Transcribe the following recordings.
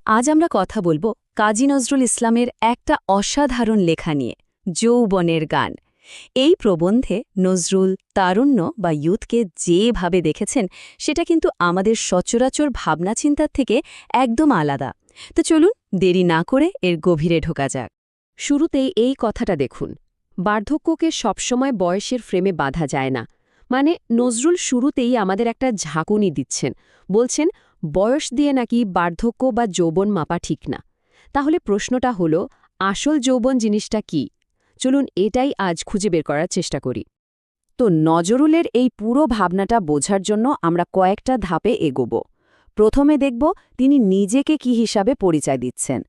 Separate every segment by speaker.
Speaker 1: আজ আমরা কথা বলবো কাজী নজরুল ইসলামের একটা অসাধারণ লেখা নিয়ে, যৌবনের গান। এই প্রবন্ধে নজরুল তারুণ্য বা ইয়ুথকে যেভাবে দেখেছেন সেটা কিন্তু আমাদের সচরাচর ভাবনা চিন্তার থেকে একদম আলাদা। তো চলুন দেরি না করে এর গভীরে ঢোকা যাক। শুরুতেই এই কথাটা দেখুন, বার্ধক্যকে সবসময় বয়সের ফ্রেমে বাঁধা যায় না। মানে নজরুল শুরুতেই আমাদের একটা ঝাঁকুনি দিচ্ছেন, বলছেন বয়স দিয়ে নাকি বার্ধক্য বা যৌবন মাপা ঠিক না। তাহলে প্রশ্নটা হলো, আসল যৌবন জিনিসটা কি? চলুন এটাই আজ খুঁজে বের করার চেষ্টা করি। তো নজরুলের এই পুরো ভাবনাটা বোঝার জন্য আমরা কয়েকটা ধাপে এগোব। প্রথমে দেখব তিনি নিজেকে কি হিসাবে পরিচয় দিচ্ছেন।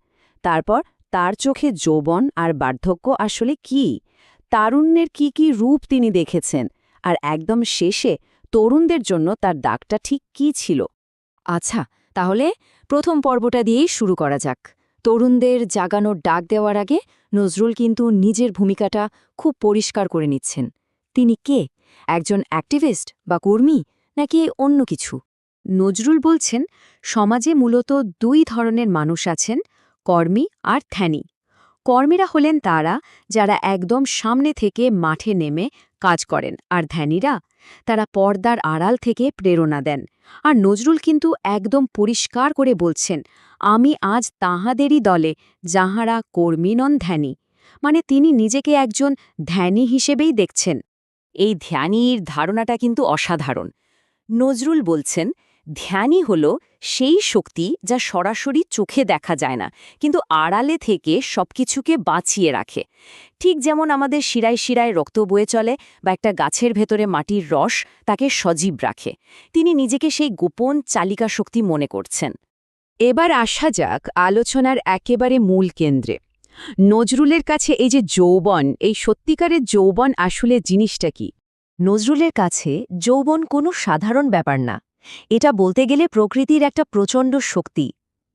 Speaker 1: তারপর তার চোখে যৌবন আর বার্ধক্য আসলে কি, তারুণ্যের কি কি রূপ তিনি দেখেছেন, আর একদম শেষে তরুণদের জন্য তার ডাকটা ঠিক কী ছিল। আচ্ছা, তাহলে প্রথম পর্বটা দিয়েই শুরু করা যাক। তরুণদের জাগানোর ডাক দেওয়ার আগে নজরুল কিন্তু নিজের ভূমিকাটা খুব পরিষ্কার করে নিচ্ছেন। তিনি কে? একজন অ্যাক্টিভিস্ট বা কর্মী, নাকি অন্য কিছু? নজরুল বলছেন, সমাজে মূলত দুই ধরনের মানুষ আছেন, কর্মী আর ধ্যানী। কর্মীরা হলেন তারা যারা একদম সামনে থেকে মাঠে নেমে কাজ করেন, আর ধ্যানীরা তারা পর্দার আড়াল থেকে প্রেরণা দেন। আর নজরুল কিন্তু একদম পরিষ্কার করে বলছেন, আমি আজ তাহাদেরই দলে যাহারা কর্মী নন ধ্যানী। মানে তিনি নিজেকে একজন ধ্যানী হিসেবেই দেখছেন। এই ধ্যানীর ধারণাটা কিন্তু অসাধারণ। নজরুল বলছেন, ধ্যানই হল সেই শক্তি যা সরাসরি চোখে দেখা যায় না, কিন্তু আড়ালে থেকে সবকিছুকে বাঁচিয়ে রাখে। ঠিক যেমন আমাদের শিরায় শিরায় রক্ত বয়ে চলে বা একটা গাছের ভেতরে মাটির রস তাকে সজীব রাখে। তিনি নিজেকে সেই গোপন চালিকা শক্তি মনে করছেন। এবার আসা যাক আলোচনার একেবারে মূল কেন্দ্রে। নজরুলের কাছে এই যে যৌবন, এই সত্যিকারের যৌবন আসলে জিনিসটা কি? নজরুলের কাছে যৌবন কোনো সাধারণ ব্যাপার না। এটা বলতে গেলে প্রকৃতির একটা প্রচণ্ড শক্তি।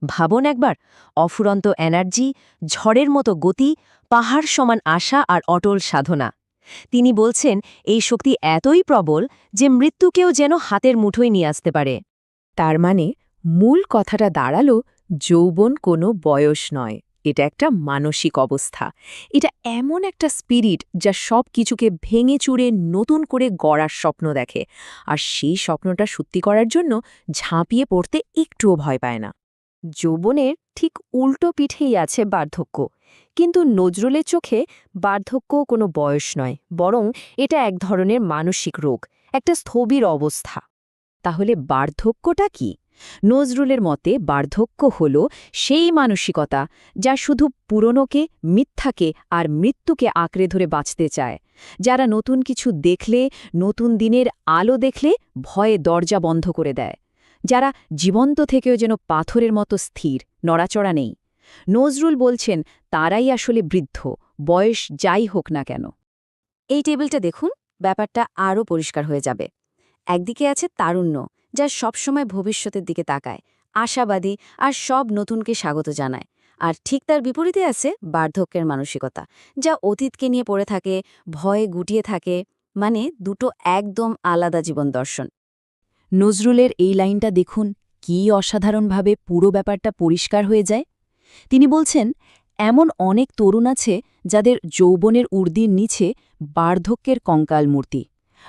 Speaker 1: ভাবুন একবার, অফুরন্ত এনার্জি, ঝড়ের মতো গতি, পাহাড় সমান আশা আর অটল সাধনা। তিনি বলছেন এই শক্তি এতই প্রবল যে মৃত্যুকেও যেন হাতের মুঠোয় নিয়ে আসতে পারে। তার মানে মূল কথাটা দাঁড়ালো, যৌবন কোনো বয়স নয়, এটা একটা মানসিক অবস্থা। এটা এমন একটা স্পিরিট যা সব কিছুকে ভেঙে চুরে নতুন করে গড়ার স্বপ্ন দেখে, আর সেই স্বপ্নটা সত্যি করার জন্য ঝাঁপিয়ে পড়তে একটুও ভয় পায় না। যৌবনের ঠিক উল্টো পিঠেই আছে বার্ধক্য। কিন্তু নজরুলের চোখে বার্ধক্য কোনো বয়স নয়, বরং এটা এক ধরনের মানসিক রোগ, একটা স্থবির অবস্থা। তাহলে বার্ধক্যটা কি? নজরুলের মতে বার্ধক্য হল সেই মানসিকতা যা শুধু পুরনোকে, মিথ্যাকে আর মৃত্যুকে আঁকড়ে ধরে বাঁচতে চায়, যারা নতুন কিছু দেখলে, নতুন দিনের আলো দেখলে ভয়ে দরজা বন্ধ করে দেয়, যারা জীবন্ত থেকেও যেন পাথরের মতো স্থির, নড়াচড়া নেই। নজরুল বলছেন তারাই আসলে বৃদ্ধ, বয়স যাই হোক না কেন। এই টেবিলটা দেখুন, ব্যাপারটা আরও পরিষ্কার হয়ে যাবে। একদিকে আছে তারুণ্য, যা সবসময় ভবিষ্যতের দিকে তাকায়, আশাবাদী আর সব নতুনকে স্বাগত জানায়। আর ঠিক তার বিপরীতে আছে বার্ধক্যের মানসিকতা, যা অতীতকে নিয়ে পড়ে থাকে, ভয়ে গুটিয়ে থাকে। মানে দুটো একদম আলাদা জীবন দর্শন। নজরুলের এই লাইনটা দেখুন, কী অসাধারণভাবে পুরো ব্যাপারটা পরিষ্কার হয়ে যায়। তিনি বলছেন, এমন অনেক তরুণ আছে যাদের যৌবনের ঊর্ধ্বের নিচে বার্ধক্যের কঙ্কাল মূর্তি।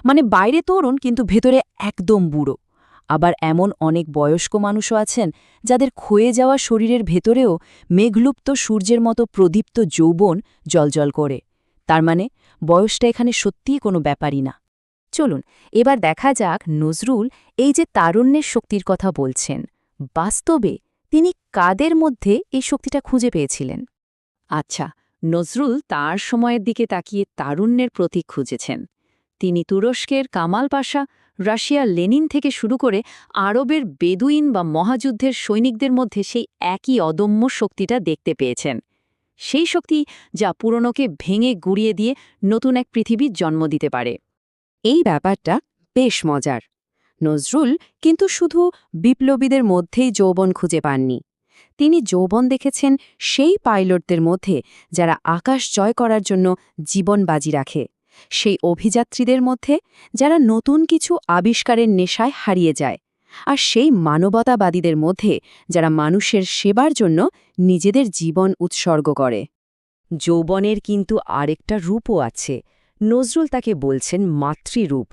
Speaker 1: মানে বাইরে তরুণ কিন্তু ভেতরে একদম বুড়ো। আবার এমন অনেক বয়স্ক মানুষও আছেন যাদের ক্ষয়ে যাওয়া শরীরের ভেতরেও মেঘলুপ্ত সূর্যের মতো প্রদীপ্ত যৌবন জ্বলজ্বল করে। তার মানে বয়সটা এখানে সত্যিই কোনো ব্যাপারই না। চলুন এবার দেখা যাক নজরুল এই যে তারুণ্যের শক্তির কথা বলছেন, বাস্তবে তিনি কাদের মধ্যে এই শক্তিটা খুঁজে পেয়েছিলেন। আচ্ছা, নজরুল তার সময়ের দিকে তাকিয়ে তারুণ্যের প্রতীক খুঁজেছেন। তিনি তুরস্কের কামাল পাশা, রাশিয়ার লেনিন থেকে শুরু করে আরবের বেদুইন বা মহাযুদ্ধের সৈনিকদের মধ্যে সেই একই অদম্য শক্তিটা দেখতে পেয়েছেন। সেই শক্তি যা পুরনোকে ভেঙে গুড়িয়ে দিয়ে নতুন এক পৃথিবীর জন্ম দিতে পারে। এই ব্যাপারটা বেশ মজার। নজরুল কিন্তু শুধু বিপ্লবীদের মধ্যেই যৌবন খুঁজে পাননি। তিনি যৌবন দেখেছেন সেই পাইলটদের মধ্যে যারা আকাশ জয় করার জন্য জীবন বাজি রাখে, সেই অভিযাত্রীদের মধ্যে যারা নতুন কিছু আবিষ্কারের নেশায় হারিয়ে যায়, আর সেই মানবতাবাদীদের মধ্যে যারা মানুষের সেবার জন্য নিজেদের জীবন উৎসর্গ করে। যৌবনের কিন্তু আরেকটা রূপও আছে। নজরুল তাকে বলছেন মাতৃরূপ।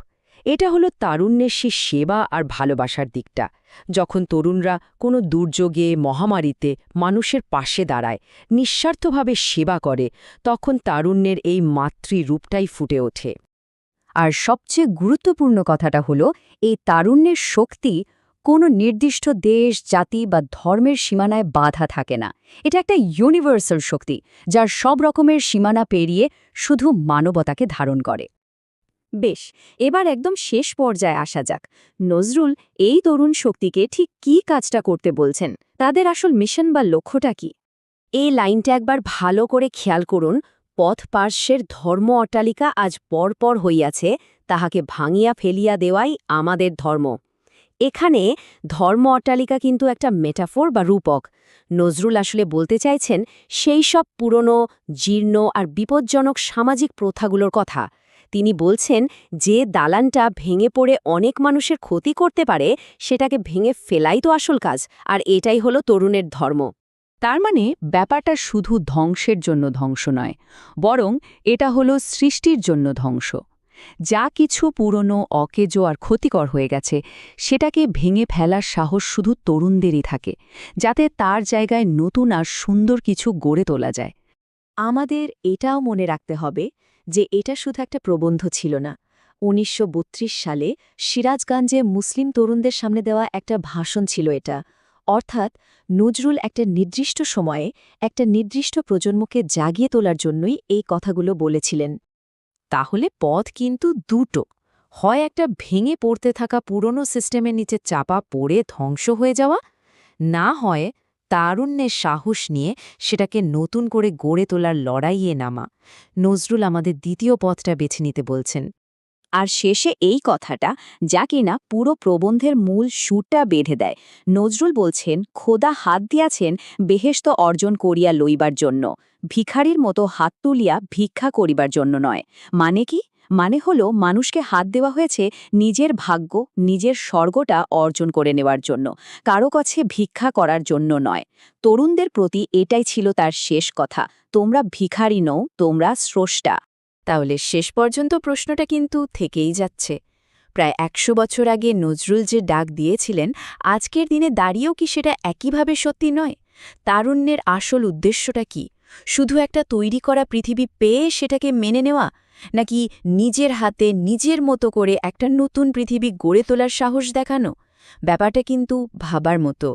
Speaker 1: এটা হলো তারুণ্যের সে সেবা আর ভালোবাসার দিকটা। যখন তরুণরা কোনো দুর্যোগে, মহামারীতে মানুষের পাশে দাঁড়ায়, নিঃস্বার্থভাবে সেবা করে, তখন তারুণ্যের এই মাতৃরূপটাই ফুটে ওঠে। আর সবচেয়ে গুরুত্বপূর্ণ কথাটা হলো, এই তারুণ্যের শক্তি কোনো নির্দিষ্ট দেশ, জাতি বা ধর্মের সীমানায় বাধা থাকে না। এটা একটা ইউনিভার্সাল শক্তি, যার সব রকমের সীমানা পেরিয়ে শুধু মানবতাকে ধারণ করে। বেশ, এবার একদম শেষ পর্যায়ে আসা যাক। নজরুল এই তরুণ শক্তিকে ঠিক কী কাজটা করতে বলছেন? তাদের আসল মিশন বা লক্ষ্যটা কি? এই লাইনটা একবার ভালো করে খেয়াল করুন। পথ পার্শ্বের ধর্ম অট্টালিকা আজ পরপর হইয়াছে, তাহাকে ভাঙিয়া ফেলিয়া দেওয়াই আমাদের ধর্ম। এখানে ধর্ম অট্টালিকা কিন্তু একটা মেটাফোর বা রূপক। নজরুল আসলে বলতে চাইছেন সেই সব পুরনো, জীর্ণ আর বিপজ্জনক সামাজিক প্রথাগুলোর কথা। তিনি বলছেন যে দালানটা ভেঙে পড়ে অনেক মানুষের ক্ষতি করতে পারে, সেটাকে ভেঙে ফেলাই তো আসল কাজ, আর এটাই হলো তরুণের ধর্ম। তার মানে ব্যাপারটা শুধু ধ্বংসের জন্য ধ্বংস নয়, বরং এটা হলো সৃষ্টির জন্য ধ্বংস। যা কিছু পুরনো, অকেজো আর ক্ষতিকর হয়ে গেছে, সেটাকে ভেঙে ফেলার সাহস শুধু তরুণদেরই থাকে, যাতে তার জায়গায় নতুন আর সুন্দর কিছু গড়ে তোলা যায়। আমাদের এটাও মনে রাখতে হবে যে এটা শুধু একটা প্রবন্ধ ছিল না। ১৯৩২ সালে সিরাজগঞ্জে মুসলিম তরুণদের সামনে দেওয়া একটা ভাষণ ছিল এটা। অর্থাৎ নজরুল একটা নির্দিষ্ট সময়ে একটা নির্দিষ্ট প্রজন্মকে জাগিয়ে তোলার জন্যই এই কথাগুলো বলেছিলেন। তাহলে পথ কিন্তু দুটো, হয় একটা ভেঙে পড়তে থাকা পুরনো সিস্টেমের নিচে চাপা পড়ে ধ্বংস হয়ে যাওয়া, না হয় তারুণ্যের সাহস নিয়ে সেটাকে নতুন করে গড়ে তোলার লড়াইয়ে নামা। নজরুল আমাদের দ্বিতীয় পথটা বেছে নিতে বলছেন। আর শেষে এই কথাটা, যা কিনা পুরো প্রবন্ধের মূল সুরটা বেঁধে দেয়। নজরুল বলছেন, খোদা হাত দিয়াছেন বেহেশত অর্জন করিয়া লইবার জন্য, ভিখারির মতো হাত তুলিয়া ভিক্ষা করিবার জন্য নয়। মানে কি? মানে হলো মানুষকে হাত দেওয়া হয়েছে নিজের ভাগ্য, নিজের স্বর্গটা অর্জন করে নেওয়ার জন্য, কারো কাছে ভিক্ষা করার জন্য নয়। তরুণদের প্রতি এটাই ছিল তার শেষ কথা, তোমরা ভিখারি নও, তোমরা স্রষ্টা। তাহলে শেষ পর্যন্ত প্রশ্নটা কিন্তু থেকেই যাচ্ছে, প্রায় ১০০ বছর আগে নজরুল যে ডাক দিয়েছিলেন, আজকের দিনে দাঁড়িয়েও কি সেটা একইভাবে সত্যি নয়? তারুণ্যের আসল উদ্দেশ্যটা কি? শুধু একটা তৈরি করা পৃথিবী পেয়ে সেটাকে মেনে নেওয়া, নাকি নিজের হাতে নিজের মতো করে একটা নতুন পৃথিবী গড়ে তোলার সাহস দেখানো? ব্যাপারটা কিন্তু ভাবার মতো।